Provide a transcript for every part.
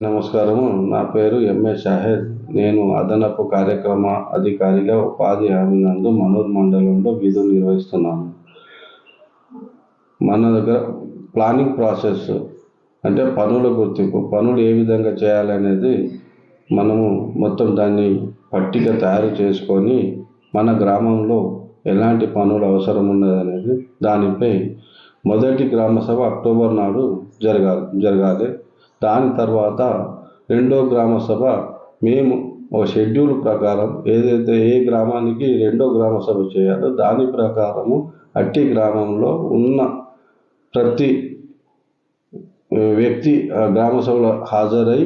నమస్కారము. నా పేరు ఎంఏ షాహెద్. నేను అదనపు కార్యక్రమ అధికారిగా ఉపాధి హామీ నందు మనూర్ మండలంలో విధులు నిర్వహిస్తున్నాను. మన దగ్గర ప్లానింగ్ ప్రాసెస్ అంటే పనుల గుర్తింపు, పనులు ఏ విధంగా చేయాలనేది మనము మొత్తం దాన్ని పట్టిక తయారు చేసుకొని మన గ్రామంలో ఎలాంటి పనులు అవసరం ఉన్నదనేది దానిపై మొదటి గ్రామ సభ అక్టోబర్ నాడు జరగాలి. దాని తర్వాత రెండో గ్రామ సభ మేము ఒక షెడ్యూల్ ప్రకారం ఏదైతే ఏ గ్రామానికి రెండో గ్రామ సభ చేయాలో దాని ప్రకారము అట్టి గ్రామంలో ఉన్న ప్రతి వ్యక్తి గ్రామ సభలో హాజరై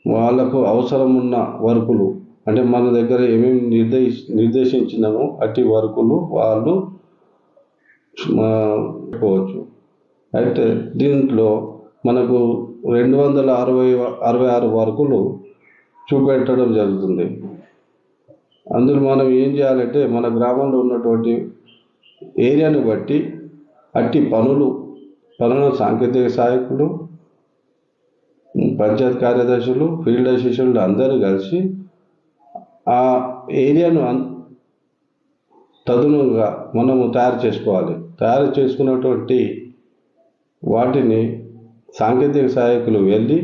వాళ్ళకు అవసరం ఉన్న వర్కులు అంటే మన దగ్గర ఏమేమి నిర్దేశించినామో అట్టి వర్కులు వాళ్ళు పెట్టుకోవచ్చు. అయితే దీంట్లో మనకు 266 వర్కులు చూపెట్టడం జరుగుతుంది. అందులో మనం ఏం చేయాలంటే మన గ్రామంలో ఉన్నటువంటి ఏరియాను బట్టి అట్టి పనుల సాంకేతిక సహాయకులు, పంచాయత్ కార్యదర్శులు, ఫీల్డ్ అసిస్టెంట్లు అందరూ కలిసి ఆ ఏరియాను తదనుగా మనము తయారు చేసుకోవాలి. తయారు చేసుకున్నటువంటి వాటిని సాంకేతిక సహాయకులు వెళ్ళి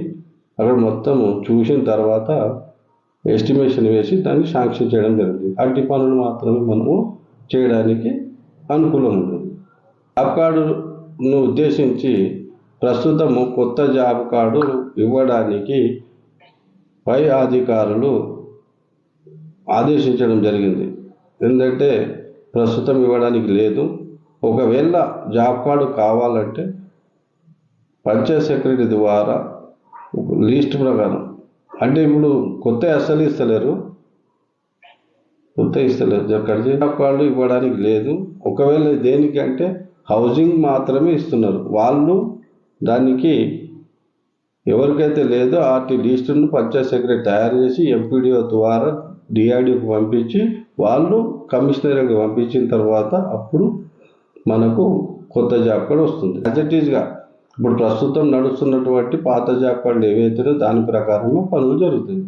అక్కడ మొత్తము చూసిన తర్వాత ఎస్టిమేషన్ వేసి దాన్ని శాంక్షన్ చేయడం జరుగుతుంది. అట్టి పనులు మాత్రమే మనము చేయడానికి అనుకూలం ఉంటుంది. జాబ్ కార్డును ఉద్దేశించి ప్రస్తుతము కొత్త జాబ్ కార్డు ఇవ్వడానికి పై అధికారులు ఆదేశించడం జరిగింది. ఎందుకంటే ప్రస్తుతం ఇవ్వడానికి లేదు. ఒకవేళ జాబ్ కార్డు కావాలంటే పంచాయత్ సెక్రటరీ ద్వారా లిస్ట్ ప్రకారం అంటే ఇప్పుడు కొత్త అసలు ఇస్తలేరు. జాబ్ కార్డు ఇవ్వడానికి లేదు. ఒకవేళ దేనికంటే హౌసింగ్ మాత్రమే ఇస్తున్నారు. వాళ్ళు దానికి ఎవరికైతే లేదో వాటి లిస్టును పంచాయత్ సెక్రటరీ తయారు చేసి ఎంపీడీఓ ద్వారా డిఆర్డీకి పంపించి వాళ్ళు కమిషనర్కి పంపించిన తర్వాత అప్పుడు మనకు కొత్త జాబ్ కార్డు వస్తుంది. యాజ్ ఇప్పుడు ప్రస్తుతం నడుస్తున్నటువంటి పాత జాబ్ కార్డులు ఏవైతే దాని ప్రకారమే పనులు జరుగుతుంది.